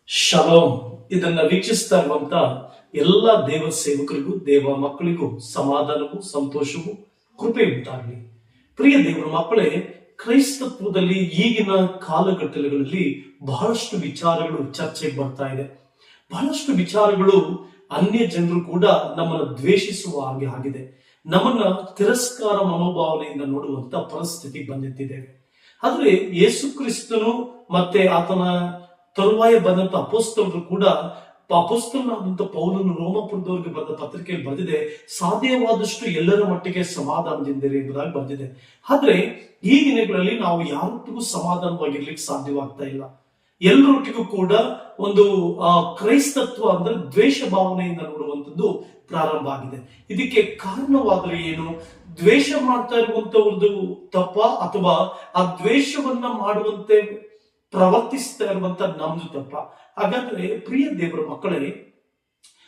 Shalom. ಇದನ್ನ ವೀಕ್ಷಿಸ್ತಾ ಇರುವಂತ ಎಲ್ಲ ದೇವ ಸೇವಕರಿಗೂ ದೇವ ಮಕ್ಕಳಿಗೂ ಸಮಾಧಾನವೂ ಸಂತೋಷವೂ ಕೃಪೆ ಉಂಟಾಗಲಿ. ಪ್ರಿಯ ದೇವರ ಮಕ್ಕಳೇ, ಕ್ರೈಸ್ತತ್ವದಲ್ಲಿ ಈಗಿನ ಕಾಲಘಟ್ಟಗಳಲ್ಲಿ ಬಹಳಷ್ಟು ವಿಚಾರಗಳು ಚರ್ಚೆಗೆ ಬರ್ತಾ ಇದೆ. ಬಹಳಷ್ಟು ವಿಚಾರಗಳು ಅನ್ಯ ಜನರು ಕೂಡ ನಮ್ಮನ್ನು ದ್ವೇಷಿಸುವ ಹಾಗೆ ಆಗಿದೆ. ನಮ್ಮನ್ನ ತಿರಸ್ಕಾರ ಮನೋಭಾವನೆಯಿಂದ ನೋಡುವಂತ ಪರಿಸ್ಥಿತಿ ಬಂದಿದ್ದೇವೆ. ಆದ್ರೆ ಯೇಸು ಕ್ರಿಸ್ತನು ಮತ್ತೆ ಆತನ ತರುವಾಯ ಬಂದಂತ ಅಪೊಸ್ತಲರು ಕೂಡ, ಅಪೊಸ್ತಲನಾದಂತ ಪೌಲನು ರೋಮಪುರದವರಿಗೆ ಬರೆದ ಪತ್ರಿಕೆಯಲ್ಲಿ ಬರೆದಿದೆ, ಸಾಧ್ಯವಾದಷ್ಟು ಎಲ್ಲರ ಮಟ್ಟಿಗೆ ಸಮಾಧಾನದಿಂದಿರಿ ಎಂಬುದಾಗಿ ಬಂದಿದೆ. ಆದ್ರೆ ಈ ದಿನಗಳಲ್ಲಿ ನಾವು ಯಾರೊಟ್ಟಿಗೂ ಸಮಾಧಾನವಾಗಿರ್ಲಿಕ್ಕೆ ಸಾಧ್ಯವಾಗ್ತಾ ಇಲ್ಲ. ಎಲ್ಲರೊಟ್ಟಿಗೂ ಕೂಡ ಒಂದು ಕ್ರೈಸ್ತತ್ವ ಅಂದ್ರೆ ದ್ವೇಷ ಭಾವನೆಯಿಂದ ನೋಡುವಂಥದ್ದು ಪ್ರಾರಂಭ ಆಗಿದೆ. ಇದಕ್ಕೆ ಕಾರಣವಾದ್ರೆ ಏನು? ದ್ವೇಷ ಮಾಡ್ತಾ ಇರುವಂತವ್ರದ್ದು ತಪ್ಪ, ಅಥವಾ ಆ ದ್ವೇಷವನ್ನ ಮಾಡುವಂತೆ ಪ್ರವರ್ತಿಸ್ತಾ ಇರುವಂತ ನಮ್ದು ತಪ್ಪ? ಹಾಗಾದ್ರೆ ಪ್ರಿಯ ದೇವರ ಮಕ್ಕಳೇ,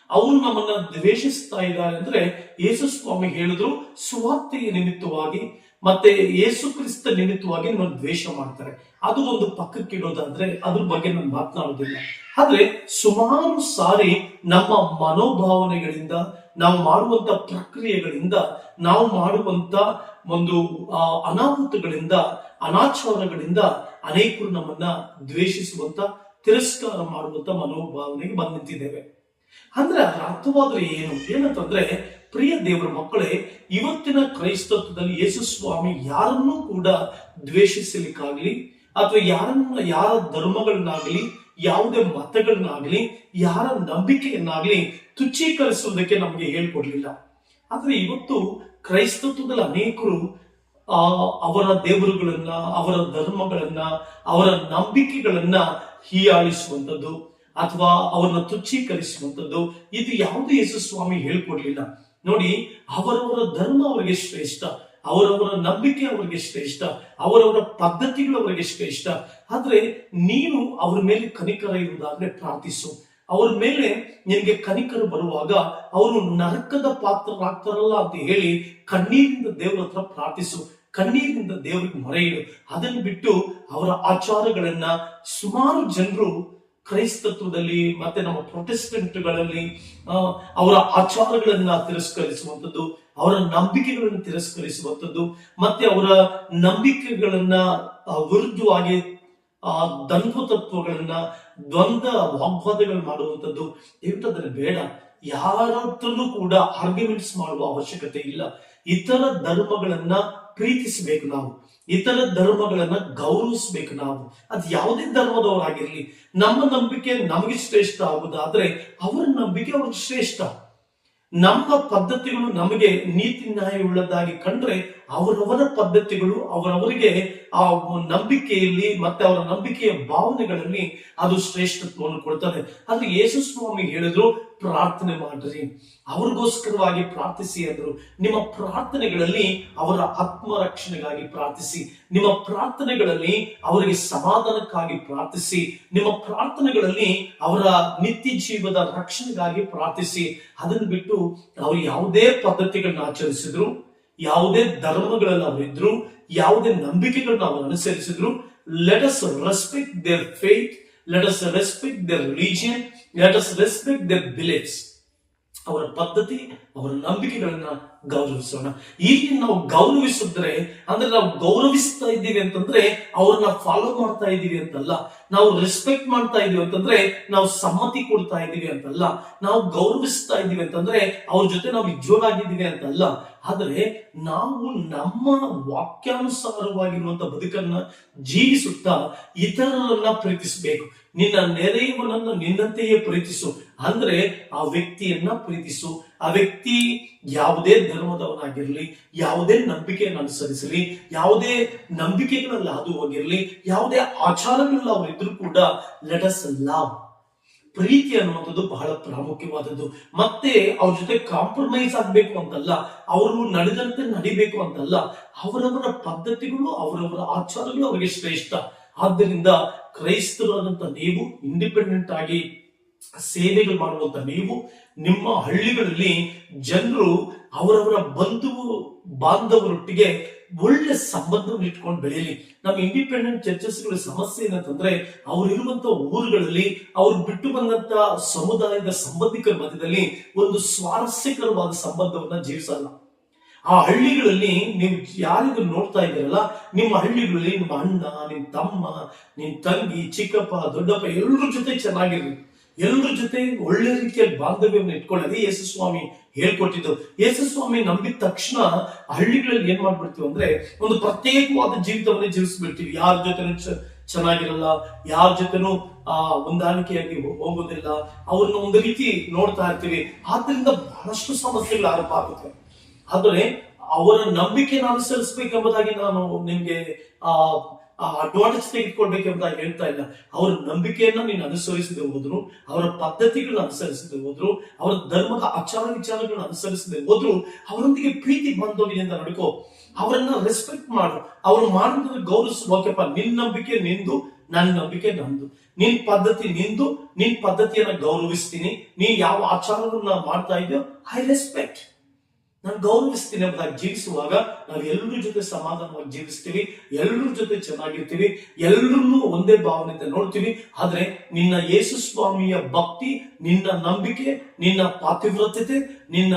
ಅವರು ನಮ್ಮನ್ನ ದ್ವೇಷಿಸ್ತಾ ಇದ್ದಾರೆ ಅಂದ್ರೆ ಯೇಸು ಸ್ವಾಮಿ ಹೇಳಿದ್ರು, ಸುವಾರ್ತೆಯ ನಿಮಿತ್ತವಾಗಿ ಮತ್ತೆ ಯೇಸು ಕ್ರಿಸ್ತ ನಿಮಿತ್ತವಾಗಿ ನಮ್ಮನ್ನು ದ್ವೇಷ ಮಾಡ್ತಾರೆ. ಅದು ಒಂದು ಪಕ್ಕಕ್ಕೆ ಇಡೋದಾದ್ರೆ ಅದ್ರ ಬಗ್ಗೆ ನಾನು ಮಾತನಾಡೋದಿಲ್ಲ. ಆದ್ರೆ ಸುಮಾರು ಸಾರಿ ನಮ್ಮ ಮನೋಭಾವನೆಗಳಿಂದ, ನಾವು ಮಾಡುವಂತ ಪ್ರಕ್ರಿಯೆಗಳಿಂದ, ನಾವು ಮಾಡುವಂತ ಒಂದು ಅನಾಹುತಗಳಿಂದ, ಅನಾಚಾರಗಳಿಂದ ಅನೇಕರು ನಮ್ಮನ್ನ ದ್ವೇಷಿಸುವಂತ, ತಿರಸ್ಕಾರ ಮಾಡುವಂತ ಮನೋಭಾವನೆಗೆ ಬಂದು ನಿಂತಿದ್ದೇವೆ. ಅಂದ್ರೆ ಅದರ ಅರ್ಥವಾದ್ರೆ ಏನಂತಂದ್ರೆ, ಪ್ರಿಯ ದೇವರ ಮಕ್ಕಳೇ, ಇವತ್ತಿನ ಕ್ರೈಸ್ತತ್ವದಲ್ಲಿ ಯೇಸು ಸ್ವಾಮಿ ಯಾರನ್ನೂ ಕೂಡ ದ್ವೇಷಿಸಲಿಕ್ಕಾಗ್ಲಿ, ಅಥವಾ ಯಾರ ಧರ್ಮಗಳನ್ನಾಗ್ಲಿ, ಯಾವುದೇ ಮತಗಳನ್ನಾಗ್ಲಿ, ಯಾರ ನಂಬಿಕೆಯನ್ನಾಗ್ಲಿ ತುಚ್ಛೀಕರಿಸುವುದಕ್ಕೆ ನಮಗೆ ಹೇಳ್ಕೊಡ್ಲಿಲ್ಲ. ಆದ್ರೆ ಇವತ್ತು ಕ್ರೈಸ್ತತ್ವದಲ್ಲಿ ಅನೇಕರು ಅವರ ದೇವರುಗಳನ್ನ, ಅವರ ಧರ್ಮಗಳನ್ನ, ಅವರ ನಂಬಿಕೆಗಳನ್ನ ಹೀಯಾಳಿಸುವಂಥದ್ದು ಅಥವಾ ಅವರನ್ನ ತುಚ್ಛೀಕರಿಸುವಂಥದ್ದು, ಇದು ಯಾವುದು ಯೇಸು ಸ್ವಾಮಿ ಹೇಳ್ಕೊಡ್ಲಿಲ್ಲ. ನೋಡಿ, ಅವರವರ ಧರ್ಮ ಅವರಿಗೆ ಶ್ರೇಷ್ಠ, ಅವರವರ ನಂಬಿಕೆ ಅವರಿಗೆ ಶ್ರೇಷ್ಠ, ಅವರವರ ಪದ್ಧತಿಗಳು ಅವರಿಗೆ ಶ್ರೇಷ್ಠ. ಆದ್ರೆ ನೀನು ಅವ್ರ ಮೇಲೆ ಕನಿಕರ ಇರುವುದಾದ್ರೆ ಪ್ರಾರ್ಥಿಸು. ಅವ್ರ ಮೇಲೆ ನಿನಗೆ ಕನಿಕರ ಬರುವಾಗ ಅವರು ನರಕದ ಪಾತ್ರರಾಗ್ತಾರಲ್ಲ ಅಂತ ಹೇಳಿ ಕಣ್ಣೀರಿಂದ ದೇವರ ಹತ್ರ ಪ್ರಾರ್ಥಿಸು, ಕಣ್ಣೀರಿಂದ ದೇವರಿಗೆ ಮೊರೆ ಇಡು. ಅದನ್ನು ಬಿಟ್ಟು ಅವರ ಆಚಾರಗಳನ್ನ, ಸುಮಾರು ಜನರು ಕ್ರೈಸ್ತತ್ವದಲ್ಲಿ ಮತ್ತೆ ನಮ್ಮ ಪ್ರೊಟೆಸ್ಟೆಂಟ್ಗಳಲ್ಲಿ ಅವರ ಆಚಾರಗಳನ್ನ ತಿರಸ್ಕರಿಸುವಂಥದ್ದು, ಅವರ ನಂಬಿಕೆಗಳನ್ನು ತಿರಸ್ಕರಿಸುವಂಥದ್ದು, ಮತ್ತೆ ಅವರ ನಂಬಿಕೆಗಳನ್ನ ವಿರುದ್ಧವಾಗಿ ದ್ವಂದ್ವ ದ್ವಂದ್ವ ವಾಗ್ವಾದಗಳು ಮಾಡುವಂಥದ್ದು ಇಂಥದ್ರೆ ಬೇಡ. ಯಾರ ಹತ್ರನೂ ಕೂಡ ಆರ್ಗ್ಯುಮೆಂಟ್ಸ್ ಮಾಡುವ ಅವಶ್ಯಕತೆ ಇಲ್ಲ. ಇತರ ಧರ್ಮಗಳನ್ನ ಪ್ರೀತಿಸಬೇಕು ನಾವು, ಇತರ ಧರ್ಮಗಳನ್ನ ಗೌರವಿಸಬೇಕು ನಾವು. ಅದು ಯಾವುದೇ ಧರ್ಮದವರಾಗಿರ್ಲಿ, ನಮ್ಮ ನಂಬಿಕೆ ನಮಗೆ ಶ್ರೇಷ್ಠ ಆಗುವುದಾದ್ರೆ ಅವರ ನಂಬಿಕೆ ಅವ್ರಿಗೆ ಶ್ರೇಷ್ಠ. ನಮ್ಮ ಪದ್ಧತಿಗಳು ನಮಗೆ ನೀತಿ ನ್ಯಾಯವುಳ್ಳದಾಗಿ ಕಂಡ್ರೆ ಅವರವರ ಪದ್ಧತಿಗಳು ಅವರವರಿಗೆ ಆ ನಂಬಿಕೆಯಲ್ಲಿ ಮತ್ತೆ ಅವರ ನಂಬಿಕೆಯ ಭಾವನೆಗಳಲ್ಲಿ ಅದು ಶ್ರೇಷ್ಠತ್ವವನ್ನು ಕೊಡ್ತದೆ. ಆದ್ರೆ ಯೇಸು ಸ್ವಾಮಿ ಹೇಳಿದ್ರು, ಪ್ರಾರ್ಥನೆ ಮಾಡ್ರಿ, ಅವ್ರಿಗೋಸ್ಕರವಾಗಿ ಪ್ರಾರ್ಥಿಸಿ ಅಂದ್ರು. ನಿಮ್ಮ ಪ್ರಾರ್ಥನೆಗಳಲ್ಲಿ ಅವರ ಆತ್ಮರಕ್ಷಣೆಗಾಗಿ ಪ್ರಾರ್ಥಿಸಿ, ನಿಮ್ಮ ಪ್ರಾರ್ಥನೆಗಳಲ್ಲಿ ಅವರಿಗೆ ಸಮಾಧಾನಕ್ಕಾಗಿ ಪ್ರಾರ್ಥಿಸಿ, ನಿಮ್ಮ ಪ್ರಾರ್ಥನೆಗಳಲ್ಲಿ ಅವರ ನಿತ್ಯ ಜೀವದ ರಕ್ಷಣೆಗಾಗಿ ಪ್ರಾರ್ಥಿಸಿ. ಅದನ್ನು ಬಿಟ್ಟು ಅವರು ಯಾವುದೇ ಪದ್ಧತಿಗಳನ್ನ ಆಚರಿಸಿದ್ರು, ಯಾವುದೇ ಧರ್ಮಗಳಲ್ಲಿ ಅವರಿದ್ರು, ಯಾವುದೇ ನಂಬಿಕೆಗಳನ್ನ ಅವರು ಅನುಸರಿಸಿದ್ರು, let us respect their faith, let us respect their religion, let us respect their beliefs. ಅವರ ಪದ್ಧತಿ, ಅವರ ನಂಬಿಕೆಗಳನ್ನ ಗೌರವಿಸೋಣ. ಇಲ್ಲಿ ನಾವು ಗೌರವಿಸಿದ್ರೆ ಅಂದ್ರೆ ನಾವು ಗೌರವಿಸ್ತಾ ಇದ್ದೀವಿ ಅಂತಂದ್ರೆ ಅವ್ರನ್ನ ಫಾಲೋ ಮಾಡ್ತಾ ಇದ್ದೀವಿ ಅಂತಲ್ಲ. ನಾವು ರೆಸ್ಪೆಕ್ಟ್ ಮಾಡ್ತಾ ಇದೀವಿ ಅಂತಂದ್ರೆ ನಾವು ಸಮ್ಮತಿ ಕೊಡ್ತಾ ಇದ್ದೀವಿ ಅಂತಲ್ಲ. ನಾವು ಗೌರವಿಸ್ತಾ ಇದ್ದೀವಿ ಅಂತಂದ್ರೆ ಅವ್ರ ಜೊತೆ ನಾವು ಇಜ್ಜೋರಾಗಿದ್ದೀವಿ ಅಂತಲ್ಲ. ಆದ್ರೆ ನಾವು ನಮ್ಮ ವಾಕ್ಯಾನುಸಾರವಾಗಿರುವಂತ ಬದುಕನ್ನ ಜೀವಿಸುತ್ತಾ ಇತರರನ್ನ ಪ್ರೀತಿಸಬೇಕು. ನಿನ್ನ ನೆರೆಯವನನ್ನ ನಿನ್ನಂತೆಯೇ ಪ್ರೀತಿಸು ಅಂದ್ರೆ ಆ ವ್ಯಕ್ತಿಯನ್ನ ಪ್ರೀತಿಸು. ಆ ವ್ಯಕ್ತಿ ಯಾವುದೇ ಧರ್ಮದವನಾಗಿರ್ಲಿ, ಯಾವುದೇ ನಂಬಿಕೆಯನ್ನು ಅನುಸರಿಸಲಿ, ಯಾವುದೇ ನಂಬಿಕೆಗಳಲ್ಲಿ ಹಾದು ಹೋಗಿರ್ಲಿ, ಯಾವುದೇ ಆಚಾರಗಳಲ್ಲಿ ಅವರಿದ್ರು ಕೂಡ ಲೆಟ್ ಅಸ್ ಲವ್. ಪ್ರೀತಿ ಅನ್ನುವಂಥದ್ದು ಬಹಳ ಪ್ರಾಮುಖ್ಯವಾದದ್ದು. ಮತ್ತೆ ಅವ್ರ ಜೊತೆ ಕಾಂಪ್ರಮೈಸ್ ಆಗ್ಬೇಕು ಅಂತಲ್ಲ, ಅವರು ನಡೆದಂತೆ ನಡಿಬೇಕು ಅಂತಲ್ಲ. ಅವರವರ ಪದ್ಧತಿಗಳು, ಅವರವರ ಆಚಾರಗಳು ಅವರಿಗೆ ಶ್ರೇಷ್ಠ. ಆದ್ದರಿಂದ ಕ್ರೈಸ್ತರಾದಂತ ನೀವು, ಇಂಡಿಪೆಂಡೆಂಟ್ ಆಗಿ ಸೇವೆಗಳು ಮಾಡುವಂತ ನೀವು, ನಿಮ್ಮ ಹಳ್ಳಿಗಳಲ್ಲಿ ಜನರು ಅವರವರ ಬಂಧು ಬಾಂಧವರೊಟ್ಟಿಗೆ ಒಳ್ಳೆ ಸಂಬಂಧವನ್ನು ಇಟ್ಕೊಂಡು ಬೆಳೀಲಿ. ನಮ್ಮ ಇಂಡಿಪೆಂಡೆಂಟ್ ಚರ್ಚಸ್ಗಳ ಸಮಸ್ಯೆ ಏನಂತಂದ್ರೆ, ಅವ್ರು ಇರುವಂತ ಊರುಗಳಲ್ಲಿ ಅವ್ರು ಬಿಟ್ಟು ಬಂದಂತ ಸಮುದಾಯದ ಸಂಬಂಧಿಕರ ಮಧ್ಯದಲ್ಲಿ ಒಂದು ಸ್ವಾರಸ್ಯಕರವಾದ ಸಂಬಂಧವನ್ನ ಜೀವಿಸಲ್ಲ. ಆ ಹಳ್ಳಿಗಳಲ್ಲಿ ನೀವು ಯಾರಿಗೂ ನೋಡ್ತಾ ಇದ್ದೀರಲ್ಲ, ನಿಮ್ಮ ಹಳ್ಳಿಗಳಲ್ಲಿ ನಿಮ್ಮ ಅಣ್ಣ, ನಿಮ್ ತಮ್ಮ, ನಿಮ್ ತಂಗಿ, ಚಿಕ್ಕಪ್ಪ, ದೊಡ್ಡಪ್ಪ ಎಲ್ಲರ ಜೊತೆ ಚೆನ್ನಾಗಿರ್ರಿ, ಎಲ್ಲರ ಜೊತೆ ಒಳ್ಳೆ ರೀತಿಯಲ್ಲಿ ಬಾಂಧವ್ಯವನ್ನು ಇಟ್ಕೊಳ್ಳಿ. ಯೇಸು ಸ್ವಾಮಿ ಹೇಳ್ಕೊಟ್ಟಿದ್ದು. ಯೇಸು ಸ್ವಾಮಿ ನಂಬಿದ ತಕ್ಷಣ ಹಳ್ಳಿಗಳಲ್ಲಿ ಏನ್ ಮಾಡ್ಬಿಡ್ತೀವಿ ಅಂದ್ರೆ, ಒಂದು ಪ್ರತ್ಯೇಕವಾದ ಜೀವಿತವನ್ನೇ ಜೀವಿಸ್ಬಿಡ್ತೀವಿ. ಯಾರ ಜೊತೆ ಚೆನ್ನಾಗಿರಲ್ಲ, ಯಾರ ಜೊತೆನೂ ಹೊಂದಾಣಿಕೆಯಾಗಿ ಹೋಗೋದಿಲ್ಲ, ಅವ್ರನ್ನ ಒಂದು ರೀತಿ ನೋಡ್ತಾ ಇರ್ತೀವಿ. ಆದ್ರಿಂದ ಬಹಳಷ್ಟು ಸಮಸ್ಯೆಗಳು ಆರಂಭ ಆಗುತ್ತೆ. ಆದರೆ ಅವರ ನಂಬಿಕೆಯನ್ನು ಅನುಸರಿಸಬೇಕೆಂಬುದಾಗಿ ನಾನು ನಿಮ್ಗೆ ಅಡ್ವಾಂಟೇಜ್ ತೆಗೆದುಕೊಳ್ಬೇಕೆಂಬುದಾಗಿ ಹೇಳ್ತಾ ಇಲ್ಲ. ಅವರ ನಂಬಿಕೆಯನ್ನ ನೀನು ಅನುಸರಿಸದೆ ಹೋದ್ರು, ಅವರ ಪದ್ಧತಿಗಳನ್ನ ಅನುಸರಿಸದೆ ಹೋದ್ರು, ಅವರ ಧರ್ಮದ ಆಚಾರ ವಿಚಾರಗಳನ್ನ ಅನುಸರಿಸದೆ ಹೋದ್ರು, ಅವರೊಂದಿಗೆ ಪ್ರೀತಿ ಬಾಂಧವ್ಯದಿಂದ ನಡ್ಕೋ, ಅವರನ್ನ ರೆಸ್ಪೆಕ್ಟ್ ಮಾಡು, ಅವರು ಮಾಡೋದನ್ನ ಗೌರವಿಸು. ಓಕೆಪ್ಪ, ನಿನ್ ನಂಬಿಕೆ ನಿಂದು, ನನ್ನ ನಂಬಿಕೆ ನಂದು, ನಿನ್ ಪದ್ಧತಿ ನಿಂದು, ನಿನ್ ಪದ್ಧತಿಯನ್ನ ಗೌರವಿಸ್ತೀನಿ, ನೀ ಯಾವ ಆಚಾರವನ್ನ ಮಾಡ್ತಾ ಇದೆಯೋ ಐ ರೆಸ್ಪೆಕ್ಟ್, ನಾನು ಗೌರವಿಸ್ತೀನಿ ಎಂಬುದಾಗಿ ಜೀವಿಸುವಾಗ ನಾವು ಎಲ್ಲರ ಜೊತೆ ಸಮಾಧಾನವಾಗಿ ಜೀವಿಸ್ತೀವಿ, ಎಲ್ಲರ ಜೊತೆ ಚೆನ್ನಾಗಿರ್ತೀವಿ, ಎಲ್ಲರನ್ನೂ ಒಂದೇ ಭಾವನೆಯಿಂದ ನೋಡ್ತೀವಿ. ಆದ್ರೆ ನಿನ್ನ ಯೇಸು ಸ್ವಾಮಿಯ ಭಕ್ತಿ, ನಿನ್ನ ನಂಬಿಕೆ, ನಿನ್ನ ಪಾತಿವ್ರತ್ಯತೆ, ನಿನ್ನ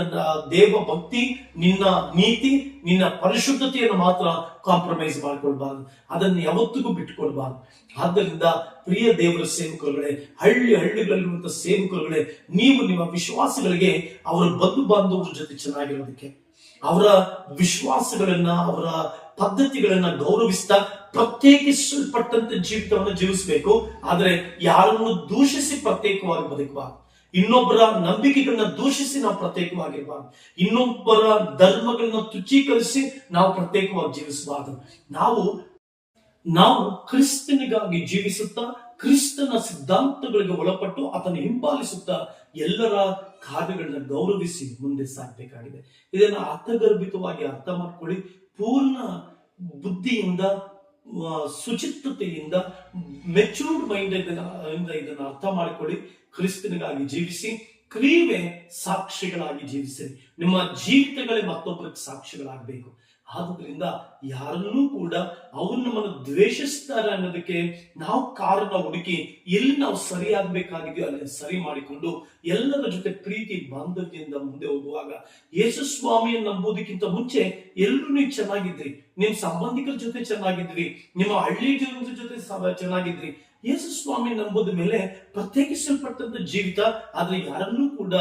ದೇವ ಭಕ್ತಿ, ನಿನ್ನ ನೀತಿ, ನಿನ್ನ ಪರಿಶುದ್ಧತೆಯನ್ನು ಮಾತ್ರ ಕಾಂಪ್ರಮೈಸ್ ಮಾಡ್ಕೊಳ್ಬಾರ್ದು, ಅದನ್ನು ಯಾವತ್ತಿಗೂ ಬಿಟ್ಟುಕೊಳ್ಬಾರ್ದು. ಆದ್ದರಿಂದ ಪ್ರಿಯ ದೇವರ ಸೇವಕರುಗಳೇ, ಹಳ್ಳಿಗಳಿರುವಂತಹ ಸೇವಕರುಗಳೇ, ನೀವು ನಿಮ್ಮ ವಿಶ್ವಾಸಗಳಿಗೆ ಅವರ ಬಂಧು ಬಾಂಧವರ ಜೊತೆ ಚೆನ್ನಾಗಿರೋದಕ್ಕೆ, ಅವರ ವಿಶ್ವಾಸಗಳನ್ನ, ಅವರ ಪದ್ಧತಿಗಳನ್ನ ಗೌರವಿಸ್ತಾ ಪ್ರತ್ಯೇಕಿಸಲ್ಪಟ್ಟಂತ ಜೀವಿತವನ್ನು ಜೀವಿಸಬೇಕು. ಆದ್ರೆ ಯಾರನ್ನು ದೂಷಿಸಿ ಪ್ರತ್ಯೇಕವಾಗಿ ಬದುಕಬಾರದು, ಇನ್ನೊಬ್ಬರ ನಂಬಿಕೆಗಳನ್ನ ದೂಷಿಸಿ ನಾವು ಪ್ರತ್ಯೇಕವಾಗಿರಬಾರದು, ಇನ್ನೊಬ್ಬರ ಧರ್ಮಗಳನ್ನ ತುಚ್ಛೀಕರಿಸಿ ನಾವು ಪ್ರತ್ಯೇಕವಾಗಿ ಜೀವಿಸಬಾರದು. ನಾವು ಕ್ರಿಸ್ತನಿಗಾಗಿ ಜೀವಿಸುತ್ತಾ, ಕ್ರಿಸ್ತನ ಸಿದ್ಧಾಂತಗಳಿಗೆ ಒಳಪಟ್ಟು ಆತನ ಹಿಂಬಾಲಿಸುತ್ತಾ ಎಲ್ಲರ ಕಾರ್ಯಗಳನ್ನ ಗೌರವಿಸಿ ಮುಂದೆ ಸಾಗಬೇಕಾಗಿದೆ. ಇದನ್ನ ಅರ್ಥಗರ್ಭಿತವಾಗಿ ಅರ್ಥ ಮಾಡ್ಕೊಳ್ಳಿ. ಪೂರ್ಣ ಬುದ್ಧಿಯಿಂದ, ಸುಚಿತ್ತತೆಯಿಂದ, ಮೆಚೂರ್ಡ್ ಮೈಂಡ್ ಇದನ್ನು ಅರ್ಥ ಮಾಡಿಕೊಳ್ಳಿ. ಕ್ರಿಸ್ತನಿಗಾಗಿ ಜೀವಿಸಿ, ಕ್ರಿಯೆ ಸಾಕ್ಷಿಗಳಾಗಿ ಜೀವಿಸಿ. ನಿಮ್ಮ ಜೀವಿತಗಳೇ ಮತ್ತೊಬ್ಬರಿಗೆ ಸಾಕ್ಷಿಗಳಾಗಬೇಕು. ಆದ್ರಿಂದ ಯಾರನ್ನೂ ಕೂಡ ಅವ್ರು ನಮ್ಮನ್ನು ದ್ವೇಷಿಸ್ತಾರೆ ಅನ್ನೋದಕ್ಕೆ ನಾವು ಕಾರಣ ಹುಡುಕಿ ಎಲ್ಲಿ ನಾವು ಸರಿಯಾಗಬೇಕಾಗಿದೆಯೋ ಅಲ್ಲಿ ಸರಿ ಮಾಡಿಕೊಂಡು ಎಲ್ಲರ ಜೊತೆ ಪ್ರೀತಿ ಬಾಂಧವ್ಯದಿಂದ ಮುಂದೆ ಹೋಗುವಾಗ, ಯೇಸು ಸ್ವಾಮಿಯನ್ನು ನಂಬೋದಕ್ಕಿಂತ ಮುಂಚೆ ಎಲ್ಲರೂ ನೀವು ಚೆನ್ನಾಗಿದ್ರಿ, ನಿಮ್ ಸಂಬಂಧಿಕರ ಜೊತೆ ಚೆನ್ನಾಗಿದ್ರಿ, ನಿಮ್ಮ ಹಳ್ಳಿ ಜನರ ಜೊತೆ ಚೆನ್ನಾಗಿದ್ರಿ. ಯೇಸು ಸ್ವಾಮಿ ನಂಬೋದ ಮೇಲೆ ಪ್ರತ್ಯೇಕಿಸಲ್ಪಟ್ಟಂತ ಜೀವಿತ. ಆದ್ರೆ ಯಾರನ್ನೂ ಕೂಡ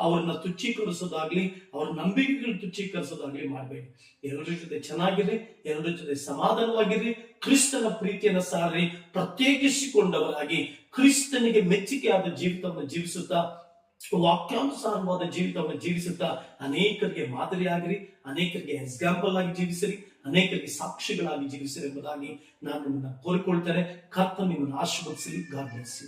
ಅವರನ್ನ ತುಚ್ಛೀಕರಿಸೋದಾಗ್ಲಿ, ಅವರ ನಂಬಿಕೆಗಳು ತುಚ್ಛೀಕರಿಸೋದಾಗ್ಲಿ ಮಾಡಬೇಡಿ. ಎಲ್ಲರ ಜೊತೆ ಚೆನ್ನಾಗಿರ್ರಿ, ಎಲ್ಲರ ಜೊತೆ ಸಮಾಧಾನವಾಗಿರ್ರಿ, ಕ್ರಿಸ್ತನ ಪ್ರೀತಿಯನ್ನ ಸಾರಿ ಪ್ರತ್ಯೇಕಿಸಿಕೊಂಡವರಾಗಿ ಕ್ರಿಸ್ತನಿಗೆ ಮೆಚ್ಚುಗೆಯಾದ ಜೀವಿತವನ್ನು ಜೀವಿಸುತ್ತಾ, ವಾಕ್ಯಾನುಸಾರವಾದ ಜೀವಿತವನ್ನು ಜೀವಿಸುತ್ತಾ ಅನೇಕರಿಗೆ ಮಾದರಿಯಾಗಿರಿ, ಅನೇಕರಿಗೆ ಎಕ್ಸಾಂಪಲ್ ಆಗಿ ಜೀವಿಸಿರಿ, ಅನೇಕರಿಗೆ ಸಾಕ್ಷಿಗಳಾಗಿ ಜೀವಿಸಿರಿ ಎಂಬುದಾಗಿ ನಾನು ನಿಮ್ಮನ್ನ ಕೋರಿಕೊಳ್ತೇನೆ. ಕರ್ತನು ನಿಮ್ಮನ್ನು ಆಶೀರ್ವದಿಸಲಿ. God bless you.